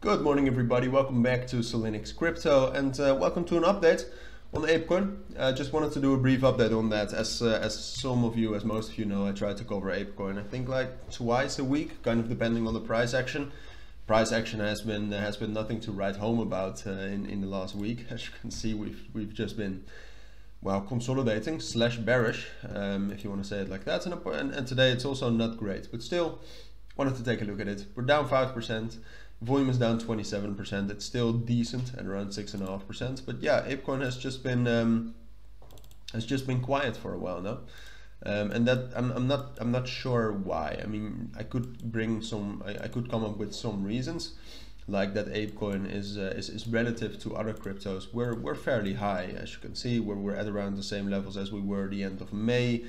Good morning everybody, welcome back to Cilinix Crypto and welcome to an update on Apecoin. I just wanted to do a brief update on that. As most of you know, I try to cover Apecoin I think like twice a week, kind of depending on the price action. Price action has been nothing to write home about in the last week. As you can see, we've just been, well, consolidating / bearish, if you want to say it like that, and today it's also not great, but still wanted to take a look at it. We're down 5%. Volume is down 27%. It's still decent at around 6.5%. But yeah, Apecoin has just been quiet for a while now, and that I'm not sure why. I mean, I could come up with some reasons, like that Apecoin is relative to other cryptos. We're fairly high, as you can see. We're at around the same levels as we were the end of May.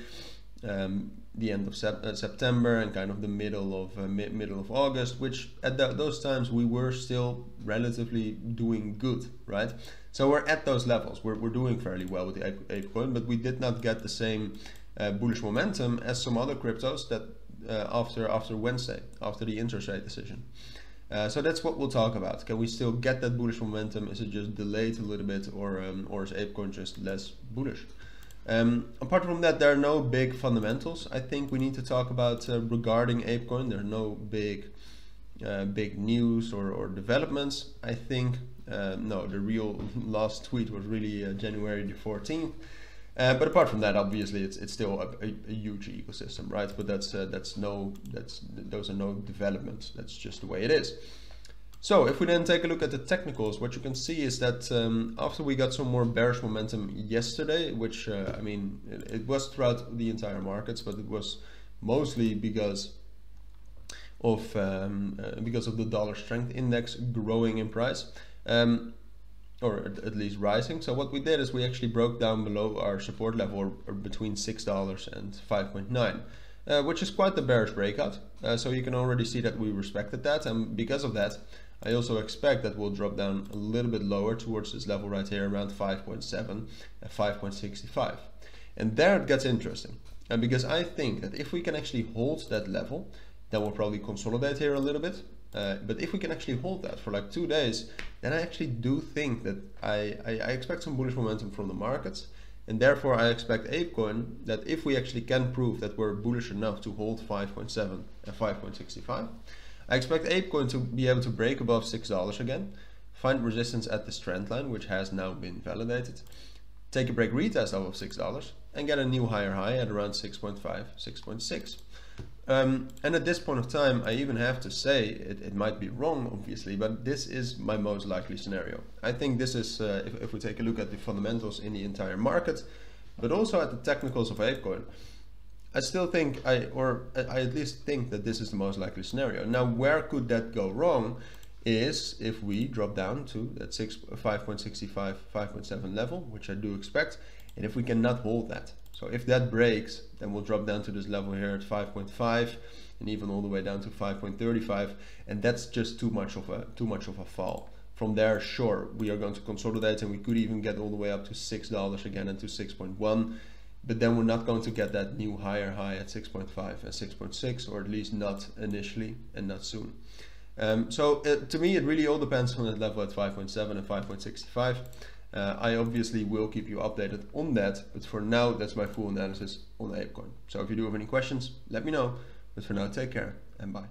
The end of September and kind of the middle of August, which at those times we were still relatively doing good, right? So we're at those levels. We're doing fairly well with the Apecoin, but we did not get the same bullish momentum as some other cryptos that after Wednesday, after the interest rate decision. So that's what we'll talk about. Can we still get that bullish momentum? Is it just delayed a little bit, or is Apecoin just less bullish? Apart from that, there are no big fundamentals I think we need to talk about regarding Apecoin. There are no big news or developments. I think no, the real last tweet was really January the 14th. But apart from that, obviously it's still a huge ecosystem, right? But those are no developments. That's just the way it is. So if we then take a look at the technicals, what you can see is that after we got some more bearish momentum yesterday, which I mean, it was throughout the entire markets, but it was mostly because of the dollar strength index growing in price, or at least rising. So what we did is we actually broke down below our support level, or between $6 and 5.9, which is quite the bearish breakout. So you can already see that we respected that, and because of that, I also expect that we'll drop down a little bit lower towards this level right here, around 5.7 at 5.65. And there it gets interesting, because I think that if we can actually hold that level, then we'll probably consolidate here a little bit. But if we can actually hold that for like 2 days, then I actually do think that I expect some bullish momentum from the markets. And therefore I expect Apecoin that if we actually can prove that we're bullish enough to hold 5.7 and 5.65, I expect Apecoin to be able to break above $6 again, find resistance at this trend line, which has now been validated, take a break retest of $6, and get a new higher high at around 6.5, 6.6. And at this point of time, I even have to say, it might be wrong, obviously, but this is my most likely scenario. I think this is, if we take a look at the fundamentals in the entire market, but also at the technicals of Apecoin, I still think, I at least think that this is the most likely scenario. Now, where could that go wrong is if we drop down to that 5.65, 5.7 level, which I do expect, and if we cannot hold that. So if that breaks, then we'll drop down to this level here at 5.5 and even all the way down to 5.35, and that's just too much of a fall. From there, sure, we are going to consolidate, and we could even get all the way up to $6 again and to 6.1. But then we're not going to get that new higher high at 6.5 and 6.6, or at least not initially and not soon. So to me, it really all depends on that level at 5.7 and 5.65. I obviously will keep you updated on that, but for now, that's my full analysis on Apecoin. So if you do have any questions, let me know. But for now, take care and bye.